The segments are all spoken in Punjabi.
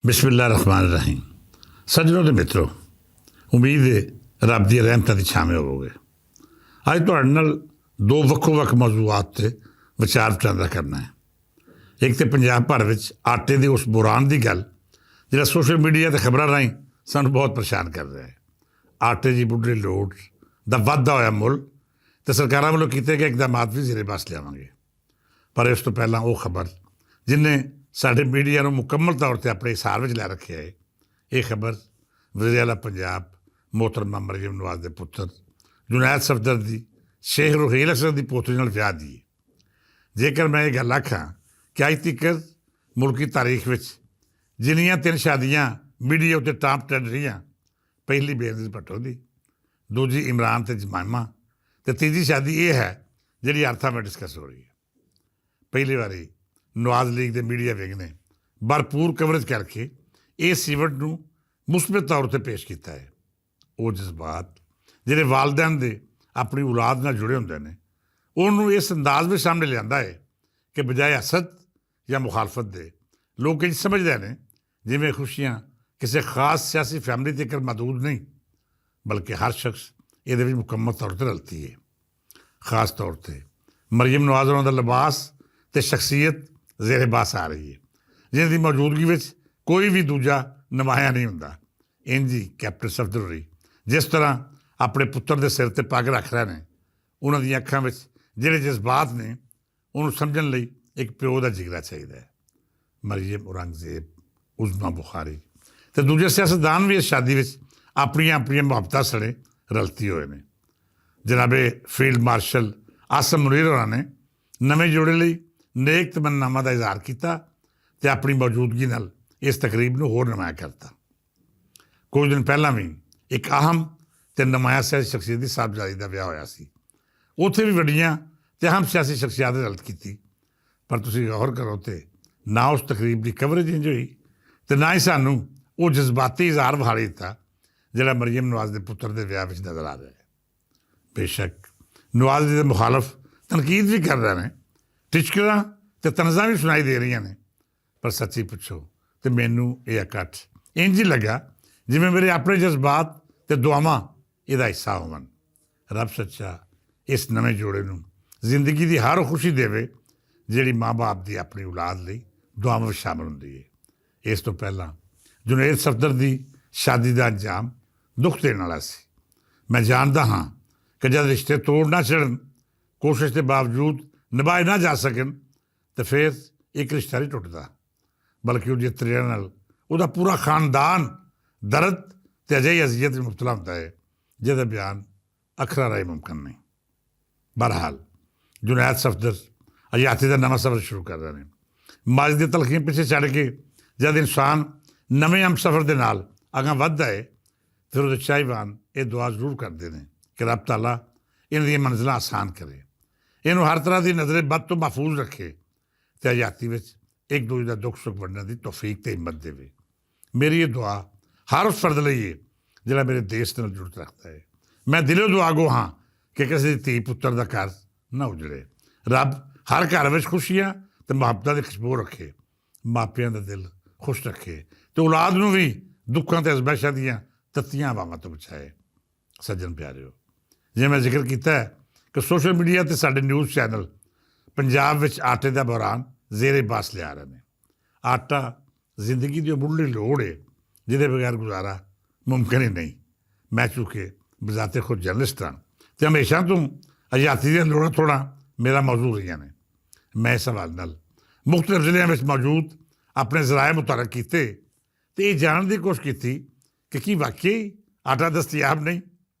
ਬਿਸਮਿਲ੍ਲਾ ਰਹਿਮਾਨ ਰਹੀਮ। ਸੱਜਣੋ ਤੇ ਮਿੱਤਰੋ, ਉਮੀਦ ਹੈ ਰੱਬ ਦੀਆਂ ਰਹਿਮਤਾਂ ਦੀ ਛਾਵੇਂ ਹੋਵੋਗੇ। ਅੱਜ ਤੁਹਾਡੇ ਨਾਲ ਦੋ ਵੱਖੋ ਵੱਖ ਮੌਜੂਆਤ 'ਤੇ ਵਿਚਾਰ ਵਟਾਂਦਰਾ ਕਰਨਾ ਹੈ। ਇੱਕ ਤਾਂ ਪੰਜਾਬ ਭਰ ਵਿੱਚ ਆਟੇ ਦੇ ਉਸ ਬੁਰਾਨ ਦੀ ਗੱਲ ਜਿਹੜਾ ਸੋਸ਼ਲ ਮੀਡੀਆ 'ਤੇ ਖਬਰਾਂ ਰਾਹੀਂ ਸਾਨੂੰ ਬਹੁਤ ਪਰੇਸ਼ਾਨ ਕਰ ਰਿਹਾ ਹੈ। ਆਟੇ ਦੀ ਬੁੱਢੀ ਲੋੜ ਦਾ ਵੱਧਦਾ ਹੋਇਆ ਮੁੱਲ ਅਤੇ ਸਰਕਾਰਾਂ ਵੱਲੋਂ ਕੀਤੇ ਗਏ ਇਕਦਾਮਾਤ ਵੀ ਜ਼ੇਰੇ ਬਸ ਲਿਆਵਾਂਗੇ। ਪਰ ਇਸ ਤੋਂ ਪਹਿਲਾਂ ਉਹ ਖਬਰ ਜਿਹਨੇ ਸਾਡੇ ਮੀਡੀਆ ਨੂੰ ਮੁਕੰਮਲ ਤੌਰ 'ਤੇ ਆਪਣੇ ਹਿਸਾਰ ਵਿੱਚ ਲੈ ਰੱਖਿਆ ਹੈ। ਇਹ ਖਬਰ ਵਜ਼ੀਰ ਆਲਾ ਪੰਜਾਬ ਮੁਹਤਰਮਾ ਮਰੀਮ ਨਵਾਜ਼ ਦੇ ਪੁੱਤਰ ਜੁਨੈਦ ਸਫਦਰ ਦੀ ਸ਼ੇਖ ਰੁਹੇਲ ਅਸਦ ਦੀ ਪੋਤਰੀ ਨਾਲ ਵਿਆਹ ਦੀ ਹੈ। ਜੇਕਰ ਮੈਂ ਇਹ ਗੱਲ ਆਖਾਂ ਕਿ ਅੱਜ ਤੱਕ ਮੁਲਕੀ ਤਾਰੀਖ ਵਿੱਚ ਜਿੰਨੀਆਂ 3 ਸ਼ਾਦੀਆਂ ਮੀਡੀਆ ਉੱਤੇ ਟਾਂਪ ਟੱਡ ਰਹੀਆਂ, ਪਹਿਲੀ ਬੇਨਜ਼ੀਰ ਭੱਟੋ ਦੀ, ਦੂਜੀ ਇਮਰਾਨ ਅਤੇ ਜਮਾਇਮਾ, ਅਤੇ ਤੀਜੀ ਸ਼ਾਦੀ ਇਹ ਹੈ ਜਿਹੜੀ ਅਰਥਾਂ ਵਿੱਚ ਡਿਸਕਸ ਹੋ ਰਹੀ ਹੈ। ਪਹਿਲੀ ਵਾਰੀ ਨਵਾਜ਼ ਲੀਗ ਦੇ ਮੀਡੀਆ ਵਿੰਗ ਨੇ ਭਰਪੂਰ ਕਵਰੇਜ ਕਰਕੇ ਇਸ ਈਵੈਂਟ ਨੂੰ ਮੁਸਬਤ ਤੌਰ 'ਤੇ ਪੇਸ਼ ਕੀਤਾ ਹੈ। ਉਹ ਜਜ਼ਬਾਤ ਜਿਹੜੇ ਵਾਲਦੈਨ ਦੇ ਆਪਣੀ ਔਲਾਦ ਨਾਲ ਜੁੜੇ ਹੁੰਦੇ ਨੇ, ਉਹਨੂੰ ਇਸ ਅੰਦਾਜ਼ ਵਿੱਚ ਸਾਹਮਣੇ ਲਿਆਂਦਾ ਹੈ ਕਿ ਬਜਾਏ ਹਸਦ ਜਾਂ ਮੁਖਾਲਫਤ ਦੇ ਲੋਕ ਇੰਝ ਸਮਝਦੇ ਨੇ ਜਿਵੇਂ ਖੁਸ਼ੀਆਂ ਕਿਸੇ ਖਾਸ ਸਿਆਸੀ ਫੈਮਿਲੀ ਤੱਕ ਮਹਦੂਦ ਨਹੀਂ, ਬਲਕਿ ਹਰ ਸ਼ਖਸ ਇਹਦੇ ਵਿੱਚ ਮੁਕੰਮਲ ਤੌਰ 'ਤੇ ਰਲਤੀ ਹੈ। ਖਾਸ ਤੌਰ 'ਤੇ ਮਰੀਮ ਨਵਾਜ਼ ਉਹਨਾਂ ਦਾ ਲਿਬਾਸ ਅਤੇ ਸ਼ਖਸੀਅਤ ਜ਼ੇਰੇ ਬਾਸ ਆ ਰਹੀ ਹੈ, ਜਿਸ ਦੀ ਮੌਜੂਦਗੀ ਵਿੱਚ ਕੋਈ ਵੀ ਦੂਜਾ ਨਮਾਇਆ ਨਹੀਂ ਹੁੰਦਾ। ਇੰਝ ਹੀ ਕੈਪਟਨ ਸਫਦਰ ਹੋਰੀ ਜਿਸ ਤਰ੍ਹਾਂ ਆਪਣੇ ਪੁੱਤਰ ਦੇ ਸਿਰ 'ਤੇ ਪੱਗ ਰੱਖ ਰਹੇ ਨੇ, ਉਹਨਾਂ ਦੀਆਂ ਅੱਖਾਂ ਵਿੱਚ ਜਿਹੜੇ ਜਜ਼ਬਾਤ ਨੇ ਉਹਨੂੰ ਸਮਝਣ ਲਈ ਇੱਕ ਪਿਓ ਦਾ ਜਿਗਰਾ ਚਾਹੀਦਾ ਹੈ। ਮਰੀਮ ਔਰੰਗਜ਼ੇਬ, ਉਜ਼ਮਾ ਬੁਖਾਰੀ ਅਤੇ ਦੂਜੇ ਸਿਆਸਤਦਾਨ ਵੀ ਇਸ ਸ਼ਾਦੀ ਵਿੱਚ ਆਪਣੀਆਂ ਆਪਣੀਆਂ ਮੁਹੱਬਤਾਂ ਸਣੇ ਰਲਤੀ ਹੋਏ ਨੇ। ਜਨਾਬੇ ਫੀਲਡ ਮਾਰਸ਼ਲ ਆਸਮ ਮੁਨੀਰ ਹੋਰਾਂ ਨੇ ਨਵੇਂ ਜੋੜੇ ਲਈ ਨੇਕ ਤਮੰਨਾਵਾਂ ਦਾ ਇਜ਼ਹਾਰ ਕੀਤਾ ਅਤੇ ਆਪਣੀ ਮੌਜੂਦਗੀ ਨਾਲ ਇਸ ਤਕਰੀਬ ਨੂੰ ਹੋਰ ਨਮਾਇਆ ਕਰਤਾ। ਕੁਝ ਦਿਨ ਪਹਿਲਾਂ ਵੀ ਇੱਕ ਅਹਿਮ ਅਤੇ ਨਮਾਇਆ ਸਿਆਸੀ ਸ਼ਖਸੀਅਤ ਦੀ ਸਾਹਿਬਜ਼ਾਦੀ ਦਾ ਵਿਆਹ ਹੋਇਆ ਸੀ। ਉੱਥੇ ਵੀ ਵੱਡੀਆਂ ਅਤੇ ਅਹਿਮ ਸਿਆਸੀ ਸ਼ਖਸੀਅਤ ਨੇ ਰਲਤ ਕੀਤੀ, ਪਰ ਤੁਸੀਂ ਗੌਰ ਕਰੋ ਤੇ ਨਾ ਉਸ ਤਕਰੀਬ ਦੀ ਕਵਰੇਜ ਇੰਝ ਹੋਈ ਅਤੇ ਨਾ ਹੀ ਸਾਨੂੰ ਉਹ ਜਜ਼ਬਾਤੀ ਇਜ਼ਹਾਰ ਵਿਖਾਈ ਦਿੱਤਾ ਜਿਹੜਾ ਮਰੀਮ ਨਵਾਜ਼ ਦੇ ਪੁੱਤਰ ਦੇ ਵਿਆਹ ਵਿੱਚ ਨਜ਼ਰ ਆ ਰਿਹਾ ਹੈ। ਬੇਸ਼ੱਕ ਨਵਾਜ਼ ਦੇ ਮੁਖਾਲਫ ਤਨਕੀਦ ਵੀ ਕਰ ਰਹੇ ਨੇ, ਟਿਚਕਰਾਂ ਅਤੇ ਤਨਜ਼ਾਂ ਵੀ ਸੁਣਾਈ ਦੇ ਰਹੀਆਂ ਨੇ, ਪਰ ਸੱਚੀ ਪੁੱਛੋ ਅਤੇ ਮੈਨੂੰ ਇਹ ਇਕੱਠ ਇੰਝ ਹੀ ਲੱਗਾ ਜਿਵੇਂ ਮੇਰੇ ਆਪਣੇ ਜਜ਼ਬਾਤ ਅਤੇ ਦੁਆਵਾਂ ਇਹਦਾ ਹਿੱਸਾ ਹੋਵਣ। ਰੱਬ ਸੱਚਾ ਇਸ ਨਵੇਂ ਜੋੜੇ ਨੂੰ ਜ਼ਿੰਦਗੀ ਦੀ ਹਰ ਖੁਸ਼ੀ ਦੇਵੇ ਜਿਹੜੀ ਮਾਂ ਬਾਪ ਦੀ ਆਪਣੀ ਔਲਾਦ ਲਈ ਦੁਆਵਾਂ ਵਿੱਚ ਸ਼ਾਮਲ ਹੁੰਦੀ ਹੈ। ਇਸ ਤੋਂ ਪਹਿਲਾਂ ਜੁਨੈਦ ਸਫਦਰ ਦੀ ਸ਼ਾਦੀ ਦਾ ਅੰਜਾਮ ਦੁੱਖ ਦੇਣ ਵਾਲਾ ਸੀ। ਮੈਂ ਜਾਣਦਾ ਹਾਂ ਕਿ ਜਦ ਰਿਸ਼ਤੇ ਤੋੜ ਨਾ ਛੱਡਣ, ਕੋਸ਼ਿਸ਼ ਦੇ ਬਾਵਜੂਦ ਨਿਭਾਏ ਨਾ ਜਾ ਸਕਣ, ਤਾਂ ਫਿਰ ਇੱਕ ਰਿਸ਼ਤਾ ਨਹੀਂ ਟੁੱਟਦਾ, ਬਲਕਿ ਉਹਦੀ ਤਰੀਆਂ ਨਾਲ ਉਹਦਾ ਪੂਰਾ ਖਾਨਦਾਨ ਦਰਦ ਅਤੇ ਅਜਿਹੀ ਅਜ਼ੀਅਤ ਵਿੱਚ ਮੁਬਤਲਾ ਹੁੰਦਾ ਹੈ ਜਿਹਦਾ ਬਿਆਨ ਅੱਖਰਾਂ ਰਾਹੀਂ ਮੁਮਕਿਨ ਨਹੀਂ। ਬਹਰਹਾਲ ਜੁਨੈਦ ਸਫਦਰ ਹਯਾਤੀ ਦਾ ਨਵਾਂ ਸਫ਼ਰ ਸ਼ੁਰੂ ਕਰ ਰਹੇ ਨੇ। ਮਾਜ਼ੀ ਦੀ ਤਲਖੀਆਂ ਪਿੱਛੇ ਛੱਡ ਕੇ ਜਦ ਇਨਸਾਨ ਨਵੇਂ ਹਮਸਫ਼ਰ ਦੇ ਨਾਲ ਅਗਾਂਹ ਵੱਧਦਾ ਹੈ, ਫਿਰ ਉਹਦੇ ਚਾਹੀਵਾਨ ਇਹ ਦੁਆ ਜ਼ਰੂਰ ਕਰਦੇ ਨੇ ਕਿ ਰੱਬ ਤਾਲਾ ਇਹਨਾਂ ਦੀਆਂ ਮੰਜ਼ਿਲਾਂ ਆਸਾਨ ਕਰੇ, ਇਹਨੂੰ ਹਰ ਤਰ੍ਹਾਂ ਦੀ ਨਜ਼ਰੇ ਬਦ ਤੋਂ ਮਹਿਫੂਜ਼ ਰੱਖੇ ਅਤੇ ਹਯਾਤੀ ਵਿੱਚ ਇੱਕ ਦੂਜੇ ਦਾ ਦੁੱਖ ਸੁੱਖ ਵੰਡਣ ਦੀ ਤੌਫੀਕ ਅਤੇ ਹਿੰਮਤ ਦੇਵੇ। ਮੇਰੀ ਇਹ ਦੁਆ ਹਰ ਉਸ ਫਰਦ ਲਈ ਹੈ ਜਿਹੜਾ ਮੇਰੇ ਦੇਸ਼ ਨਾਲ ਜੁੜਤ ਰੱਖਦਾ ਹੈ। ਮੈਂ ਦਿਲੋਂ ਦੁਆ ਗੋ ਹਾਂ ਕਿ ਕਿਸੇ ਦੀ ਧੀ ਪੁੱਤਰ ਦਾ ਘਰ ਨਾ ਉਜੜੇ। ਰੱਬ ਹਰ ਘਰ ਵਿੱਚ ਖੁਸ਼ੀਆਂ ਅਤੇ ਮੁਹੱਬਤਾਂ ਦੀ ਖੁਸ਼ਬੂ ਰੱਖੇ, ਮਾਪਿਆਂ ਦਾ ਦਿਲ ਖੁਸ਼ ਰੱਖੇ ਅਤੇ ਔਲਾਦ ਨੂੰ ਵੀ ਦੁੱਖਾਂ ਅਤੇ ਅਜ਼ਮਾਇਸ਼ਾਂ ਦੀਆਂ ਤੱਤੀਆਂ ਹਵਾਵਾਂ ਤੋਂ ਬਚਾਏ। ਸੱਜਣ ਪਿਆਰਿਓ, ਜਿਵੇਂ ਮੈਂ ਜ਼ਿਕਰ ਕੀਤਾ ਹੈ ਕਿ ਸੋਸ਼ਲ ਮੀਡੀਆ 'ਤੇ ਸਾਡੇ ਨਿਊਜ਼ ਚੈਨਲ ਪੰਜਾਬ ਵਿੱਚ ਆਟੇ ਦਾ ਬੁਹਰਾਨ ਜ਼ੇਰੇ ਬਾਸ ਲਿਆ ਰਹੇ ਨੇ। ਆਟਾ ਜ਼ਿੰਦਗੀ ਦੀ ਉਹ ਮੁੱਢਲੀ ਲੋੜ ਹੈ ਜਿਹਦੇ ਬਗੈਰ ਗੁਜ਼ਾਰਾ ਮੁਮਕਿਨ ਹੀ ਨਹੀਂ। ਮੈਂ ਚੂੰਕਿ ਬਜ਼ਾਤੇ ਖੁਦ ਜਰਨਲਿਸਟ ਹਾਂ ਅਤੇ ਹਮੇਸ਼ਾ ਤੋਂ ਹਯਾਤੀ ਦੀਆਂ ਲੋੜਾਂ ਥੋੜ੍ਹਾ ਮੇਰਾ ਮੌਜੂ ਰਹੀਆਂ ਨੇ। ਮੈਂ ਇਸ ਸਵਾਲ ਨਾਲ ਮੁਖਤਲਿਫ ਜ਼ਿਲ੍ਹਿਆਂ ਵਿੱਚ ਮੌਜੂਦ ਆਪਣੇ ਜ਼ਰਾਏ ਮੁਤਅਰਕ ਕੀਤੇ ਅਤੇ ਇਹ ਜਾਣਨ ਦੀ ਕੋਸ਼ਿਸ਼ ਕੀਤੀ ਕਿ ਕੀ ਵਾਕਈ ਆਟਾ ਦਸਤਿਆਬ ਨਹੀਂ,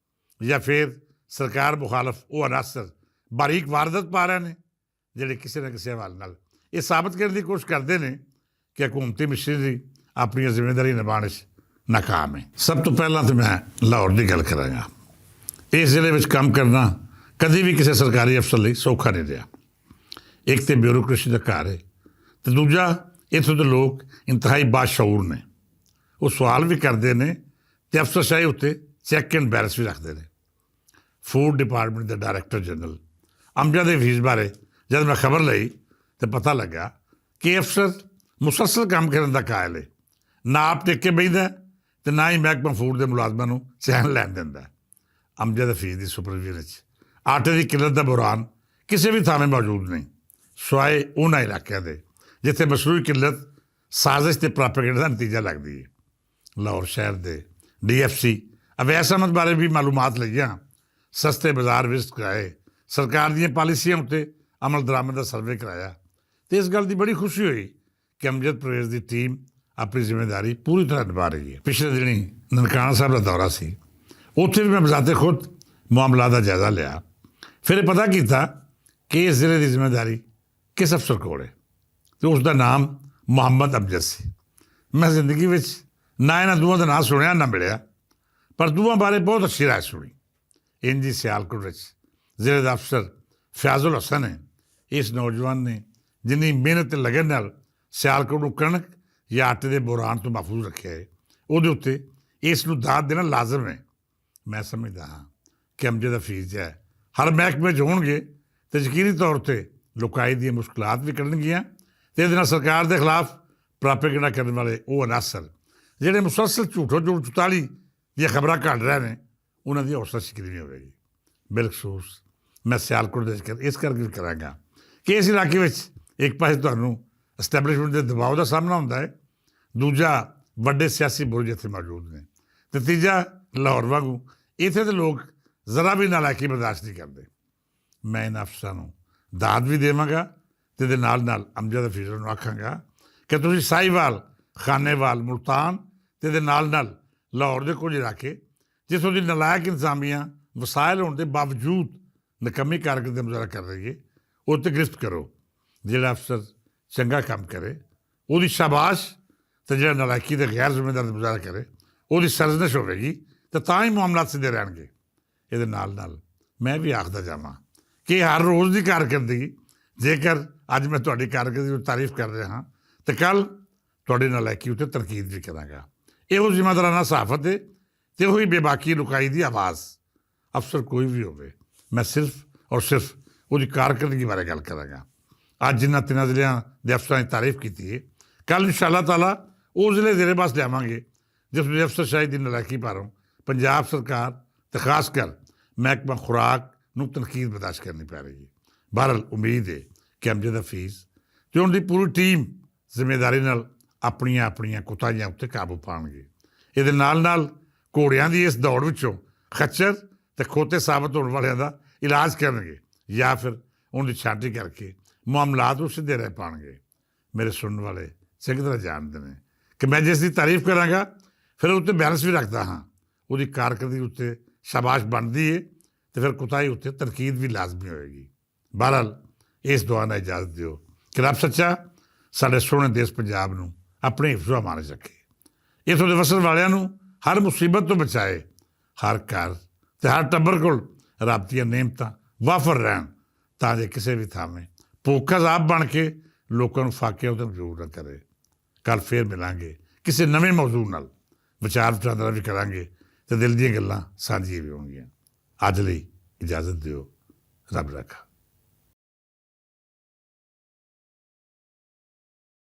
ਜਾਂ ਫਿਰ ਸਰਕਾਰ ਮੁਖਾਲਫ ਉਹ ਅਨਾਸਰ ਬਾਰੀਕ ਵਾਰਦਾਤ ਪਾ ਰਹੇ ਨੇ ਜਿਹੜੇ ਕਿਸੇ ਨਾ ਕਿਸੇ ਹਵਾਲੇ ਨਾਲ ਇਹ ਸਾਬਤ ਕਰਨ ਦੀ ਕੋਸ਼ਿਸ਼ ਕਰਦੇ ਨੇ ਕਿ ਹਕੂਮਤੀ ਮਸ਼ੀਨਰੀ ਆਪਣੀਆਂ ਜ਼ਿੰਮੇਵਾਰੀ ਨਿਭਾਉਣ 'ਚ ਨਾਕਾਮ ਹੈ। ਸਭ ਤੋਂ ਪਹਿਲਾਂ ਤਾਂ ਮੈਂ ਲਾਹੌਰ ਦੀ ਗੱਲ ਕਰਾਂਗਾ। ਇਸ ਜ਼ਿਲ੍ਹੇ ਵਿੱਚ ਕੰਮ ਕਰਨਾ ਕਦੇ ਵੀ ਕਿਸੇ ਸਰਕਾਰੀ ਅਫਸਰ ਲਈ ਸੌਖਾ ਨਹੀਂ ਰਿਹਾ। ਇੱਕ ਤਾਂ ਬਿਊਰੋਕ੍ਰੇਸੀ ਦਾ ਘਰ ਹੈ ਅਤੇ ਦੂਜਾ ਇੱਥੋਂ ਦੇ ਲੋਕ ਇੰਤਹਾਈ ਬਾਸ਼ਊਰ ਨੇ। ਉਹ ਸਵਾਲ ਵੀ ਕਰਦੇ ਨੇ ਅਤੇ ਅਫਸਰਸ਼ਾਹੀ ਉੱਤੇ ਚੈੱਕ ਐਂਡ ਬੈਲੈਂਸ ਵੀ ਰੱਖਦੇ ਨੇ। ਫੂਡ ਡਿਪਾਰਟਮੈਂਟ ਦੇ ਡਾਇਰੈਕਟਰ ਜਨਰਲ ਅਮਜਦ ਹਫੀਜ਼ ਬਾਰੇ ਜਦ ਮੈਂ ਖਬਰ ਲਈ ਤਾਂ ਪਤਾ ਲੱਗਾ ਕਿ ਅਫਸਰ ਮੁਸਲਸਲ ਕੰਮ ਕਰਨ ਦਾ ਕਾਇਲ ਹੈ, ਨਾ ਆਪ ਟਿਕ ਕੇ ਬਹਿੰਦਾ ਅਤੇ ਨਾ ਹੀ ਮਹਿਕਮਾ ਫੂਡ ਦੇ ਮੁਲਾਜ਼ਮਾਂ ਨੂੰ ਚੈਨ ਲੈਣ ਦਿੰਦਾ। ਅਮਜਦ ਹਫੀਜ਼ ਦੀ ਸੁਪਰਵਿਜ਼ਨ ਵਿੱਚ ਆਟੇ ਦੀ ਕਿੱਲਤ ਦਾ ਬੁਹਰਾਨ ਕਿਸੇ ਵੀ ਥਾਵੇਂ ਮੌਜੂਦ ਨਹੀਂ, ਸਿਵਾਏ ਉਹਨਾਂ ਇਲਾਕਿਆਂ ਦੇ ਜਿੱਥੇ ਮਸਨੂਈ ਕਿੱਲਤ ਸਾਜ਼ਿਸ਼ ਅਤੇ ਪ੍ਰਾਪੇਗੈਂਡਾ ਦਾ ਨਤੀਜਾ ਲੱਗਦੀ ਹੈ। ਲਾਹੌਰ ਸ਼ਹਿਰ ਦੇ DFC ਅਵੈਸ ਅਹਿਮਦ ਬਾਰੇ ਵੀ ਮਾਲੂਮਾਤ ਲਈਆਂ, ਸਸਤੇ ਬਾਜ਼ਾਰ ਵਿਜ਼ਿਟ ਕਰਾਏ, ਸਰਕਾਰ ਦੀਆਂ ਪਾਲਿਸੀਆਂ ਉੱਤੇ ਅਮਲ ਦਰਾਮਦ ਦਾ ਸਰਵੇ ਕਰਾਇਆ ਅਤੇ ਇਸ ਗੱਲ ਦੀ ਬੜੀ ਖੁਸ਼ੀ ਹੋਈ ਕਿ ਅਮਜਦ ਪਰਵੇਜ਼ ਦੀ ਟੀਮ ਆਪਣੀ ਜ਼ਿੰਮੇਵਾਰੀ ਪੂਰੀ ਤਰ੍ਹਾਂ ਨਿਭਾ ਰਹੀ ਹੈ। ਪਿਛਲੇ ਦਿਨੀਂ ਨਨਕਾਣਾ ਸਾਹਿਬ ਦਾ ਦੌਰਾ ਸੀ, ਉੱਥੇ ਵੀ ਮੈਂ ਬਜ਼ਾਤੇ ਖੁਦ ਮਾਮਲਾ ਦਾ ਜਾਇਜ਼ਾ ਲਿਆ। ਫਿਰ ਇਹ ਪਤਾ ਕੀਤਾ ਕਿ ਇਸ ਜ਼ਿਲ੍ਹੇ ਦੀ ਜ਼ਿੰਮੇਵਾਰੀ ਕਿਸ ਅਫਸਰ ਕੋਲ ਹੈ ਅਤੇ ਉਸ ਦਾ ਨਾਮ ਮੁਹੰਮਦ ਅਮਜਦ ਸੀ। ਮੈਂ ਜ਼ਿੰਦਗੀ ਵਿੱਚ ਨਾ ਇਹਨਾਂ ਦੋਵਾਂ ਦਾ ਨਾਂ ਸੁਣਿਆ ਨਾ ਮਿਲਿਆ, ਪਰ ਦੋਵਾਂ ਬਾਰੇ ਬਹੁਤ ਅੱਛੀ ਰਾਏ ਸੁਣੀ। ਇੰਝ ਹੀ ਸਿਆਲਕੋਟ ਵਿੱਚ ਜ਼ਿਲ੍ਹੇ ਦਾ ਅਫਸਰ ਫਿਆਜ਼ੁਲ ਹਸਨ ਹੈ। ਇਸ ਨੌਜਵਾਨ ਨੇ ਜਿੰਨੀ ਮਿਹਨਤ ਅਤੇ ਲਗਨ ਨਾਲ ਸਿਆਲਕੋਟ ਨੂੰ ਕਣਕ ਜਾਂ ਆਟੇ ਦੇ ਬੁਹਰਾਨ ਤੋਂ ਮਹਿਫੂਜ਼ ਰੱਖਿਆ ਹੈ, ਉਹਦੇ ਉੱਤੇ ਇਸ ਨੂੰ ਦਾਦ ਦੇਣਾ ਲਾਜ਼ਮ ਹੈ। ਮੈਂ ਸਮਝਦਾ ਹਾਂ ਕਿ ਅਮਜਦ ਹਫੀਜ਼ ਹੈ ਹਰ ਮਹਿਕਮੇ 'ਚ ਹੋਣਗੇ ਅਤੇ ਯਕੀਨੀ ਤੌਰ 'ਤੇ ਲੁਕਾਈ ਦੀਆਂ ਮੁਸ਼ਕਲਾਤ ਵੀ ਕੱਢਣਗੀਆਂ ਅਤੇ ਇਹਦੇ ਨਾਲ ਸਰਕਾਰ ਦੇ ਖਿਲਾਫ ਪ੍ਰਾਪੇਗੈਂਡਾ ਕਰਨ ਵਾਲੇ ਉਹ ਅਨਾਸਰ ਜਿਹੜੇ ਮੁਸਲਸਲ ਝੂਠੋ ਝੂਠ 44 ਦੀਆਂ ਖਬਰਾਂ ਕੱਢ ਰਹੇ ਨੇ, ਉਹਨਾਂ ਦੀ ਹੌਸਲਾ ਸ਼ਿਕਰੀ ਨਹੀਂ ਹੋਵੇਗੀ। ਬਿਲਖਸੂਸ ਮੈਂ ਸਿਆਲਕੋਟ ਦੇ ਜ਼ਿਕਰ ਇਸ ਕਰਕੇ ਵੀ ਕਰਾਂਗਾ ਕਿ ਇਸ ਇਲਾਕੇ ਵਿੱਚ ਇੱਕ ਪਾਸੇ ਤੁਹਾਨੂੰ ਐਸਟੈਬਲਿਸ਼ਮੈਂਟ ਦੇ ਦਬਾਅ ਦਾ ਸਾਹਮਣਾ ਹੁੰਦਾ ਹੈ, ਦੂਜਾ ਵੱਡੇ ਸਿਆਸੀ ਬੁਰਜ ਇੱਥੇ ਮੌਜੂਦ ਨੇ, ਅਤੇ ਤੀਜਾ ਲਾਹੌਰ ਵਾਂਗੂ ਇੱਥੇ ਦੇ ਲੋਕ ਜ਼ਰਾ ਵੀ ਨਾਲਾਇਕੀ ਬਰਦਾਸ਼ਤ ਨਹੀਂ ਕਰਦੇ। ਮੈਂ ਇਹਨਾਂ ਅਫਸਰਾਂ ਨੂੰ ਦਾਦ ਵੀ ਦੇਵਾਂਗਾ ਅਤੇ ਇਹਦੇ ਨਾਲ ਨਾਲ ਅਮਜਦ ਹਫੀਜ਼ ਨੂੰ ਆਖਾਂਗਾ ਕਿ ਤੁਸੀਂ ਸਾਹੀਵਾਲ, ਖਾਨੇਵਾਲ, ਮੁਲਤਾਨ ਅਤੇ ਇਹਦੇ ਨਾਲ ਨਾਲ ਲਾਹੌਰ ਦੇ ਕੁਝ ਇਲਾਕੇ ਜਿੱਥੋਂ ਦੀ ਨਲਾਇਕ ਇੰਤਜ਼ਾਮੀਆਂ ਵਸਾਇਲ ਹੋਣ ਦੇ ਬਾਵਜੂਦ ਨਿਕੰਮੀ ਕਾਰਗੁਜ਼ਾਰੀ ਦਾ ਮੁਜ਼ਾਹਰਾ ਕਰ ਰਹੀ ਹੈ, ਉਹ 'ਤੇ ਗ੍ਰਿਫਤ ਕਰੋ। ਜਿਹੜਾ ਅਫਸਰ ਚੰਗਾ ਕੰਮ ਕਰੇ ਉਹਦੀ ਸ਼ਾਬਾਸ਼, ਅਤੇ ਜਿਹੜਾ ਨਲਾਇਕੀ ਦੇ ਗੈਰ ਜ਼ਿੰਮੇਦਾਰ ਦਾ ਮੁਜ਼ਾਹਰਾ ਕਰੇ ਉਹਦੀ ਸਰਜ਼ਨਸ਼ ਹੋਵੇਗੀ, ਅਤੇ ਤਾਂ ਹੀ ਮਾਮਲਾਤ ਸਿੱਧੇ ਰਹਿਣਗੇ। ਇਹਦੇ ਨਾਲ ਨਾਲ ਮੈਂ ਵੀ ਆਖਦਾ ਜਾਵਾਂ ਕਿ ਹਰ ਰੋਜ਼ ਦੀ ਕਾਰਕਰਦਗੀ, ਜੇਕਰ ਅੱਜ ਮੈਂ ਤੁਹਾਡੀ ਕਾਰਕਰਦਗੀ ਦੀ ਤਾਰੀਫ ਕਰ ਰਿਹਾ ਹਾਂ ਅਤੇ ਕੱਲ੍ਹ ਤੁਹਾਡੇ ਨਲਾਇਕੀ ਉੱਤੇ ਤਨਕੀਦ ਵੀ ਕਰਾਂਗਾ। ਇਹੋ ਜ਼ਿੰਮੇਦਾਰਾਨਾ ਸਹਾਫਤ ਹੈ ਅਤੇ ਉਹੀ ਬੇਬਾਕੀ ਲੁਕਾਈ ਦੀ ਆਵਾਜ਼। ਅਫਸਰ ਕੋਈ ਵੀ ਹੋਵੇ, ਮੈਂ ਸਿਰਫ ਔਰ ਸਿਰਫ ਉਹਦੀ ਕਾਰਕਰਦਗੀ ਬਾਰੇ ਗੱਲ ਕਰਾਂਗਾ। ਅੱਜ ਜਿਨ੍ਹਾਂ ਤਿੰਨਾਂ ਜ਼ਿਲ੍ਹਿਆਂ ਦੇ ਅਫਸਰਾਂ ਦੀ ਤਾਰੀਫ ਕੀਤੀ ਹੈ, ਕੱਲ੍ਹ ਇਨਸ਼ਾ ਅੱਲਾਹ ਤਾਲਾ ਉਹ ਜ਼ਿਲ੍ਹੇ ਜ਼ੇਰੇ ਬਸ ਲਿਆਵਾਂਗੇ ਜਿਸ ਵਿੱਚ ਅਫਸਰਸ਼ਾਹੀ ਦੀ ਨਲਾਇਕੀ ਭਾਰੋਂ ਪੰਜਾਬ ਸਰਕਾਰ ਅਤੇ ਖਾਸ ਕਰ ਮਹਿਕਮਾ ਖੁਰਾਕ ਨੂੰ ਤਨਕੀਦ ਬਰਦਾਸ਼ਤ ਕਰਨੀ ਪੈ ਰਹੀ ਹੈ। ਬਹਰਹਾਲ ਉਮੀਦ ਹੈ ਕਿ ਅਮਜਦ ਹਫੀਜ਼ ਅਤੇ ਉਹਨਾਂ ਦੀ ਪੂਰੀ ਟੀਮ ਜ਼ਿੰਮੇਦਾਰੀ ਨਾਲ ਆਪਣੀਆਂ ਆਪਣੀਆਂ ਕੋਤਾਹੀਆਂ ਉੱਤੇ ਕਾਬੂ ਪਾਉਣਗੇ। ਇਹਦੇ ਨਾਲ ਨਾਲ ਘੋੜਿਆਂ ਦੀ ਇਸ ਦੌੜ ਵਿੱਚੋਂ ਖੱਚਰ ਅਤੇ ਖੋਤੇ ਸਾਬਤ ਹੋਣ ਵਾਲਿਆਂ ਦਾ ਇਲਾਜ ਕਰਨਗੇ ਜਾਂ ਫਿਰ ਉਹਨਾਂ ਦੀ ਛਾਂਟੀ ਕਰਕੇ ਮਾਮਲਾਤ ਨੂੰ ਸਿੱਧੇ ਰਹਿ ਪਾਉਣਗੇ। ਮੇਰੇ ਸੁਣਨ ਵਾਲੇ ਚੰਗੀ ਤਰ੍ਹਾਂ ਜਾਣਦੇ ਨੇ ਕਿ ਮੈਂ ਜਿਸ ਦੀ ਤਾਰੀਫ ਕਰਾਂਗਾ ਫਿਰ ਉੱਤੇ ਬੈਲੈਂਸ ਵੀ ਰੱਖਦਾ ਹਾਂ। ਉਹਦੀ ਕਾਰਕਰਦਗੀ ਉੱਤੇ ਸ਼ਾਬਾਸ਼ ਬਣਦੀ ਹੈ ਅਤੇ ਫਿਰ ਕੋਤਾਹੀ ਉੱਤੇ ਤਨਕੀਦ ਵੀ ਲਾਜ਼ਮੀ ਹੋਏਗੀ। ਬਹਰਹਾਲ ਇਸ ਦੁਆ ਨਾਲ ਇਜਾਜ਼ਤ ਦਿਓ ਕਿ ਰੱਬ ਸੱਚਾ ਸਾਡੇ ਸੋਹਣੇ ਦੇਸ਼ ਪੰਜਾਬ ਨੂੰ ਆਪਣੇ ਹਿਫਜ਼ੋ ਅਮਾਨ 'ਚ ਰੱਖੇ, ਇੱਥੋਂ ਦੇ ਵਸਣ ਵਾਲਿਆਂ ਨੂੰ ਹਰ ਮੁਸੀਬਤ ਤੋਂ ਬਚਾਏ, ਹਰ ਘਰ ਅਤੇ ਹਰ ਟੱਬਰ ਕੋਲ ਰੱਬ ਦੀਆਂ ਨਿਅਮਤਾਂ ਵਾਫਰ ਰਹਿਣ, ਤਾਂ ਜੇ ਕਿਸੇ ਵੀ ਥਾਵੇਂ ਭੁੱਖ ਅਜ਼ਾਬ ਬਣ ਕੇ ਲੋਕਾਂ ਨੂੰ ਫਾਕਿਆਂ ਉੱਤੇ ਮਜਬੂਰ ਨਾ ਕਰੇ। ਕੱਲ੍ਹ ਫੇਰ ਮਿਲਾਂਗੇ ਕਿਸੇ ਨਵੇਂ ਮੌਜੂ ਨਾਲ, ਵਿਚਾਰ ਵਟਾਂਦਰਾ ਵੀ ਕਰਾਂਗੇ ਅਤੇ ਦਿਲ ਦੀਆਂ ਗੱਲਾਂ ਸਾਂਝੀਆਂ ਵੀ ਹੋਣਗੀਆਂ। ਅੱਜ ਲਈ ਇਜਾਜ਼ਤ ਦਿਓ। ਰੱਬ ਰੱਖਾ।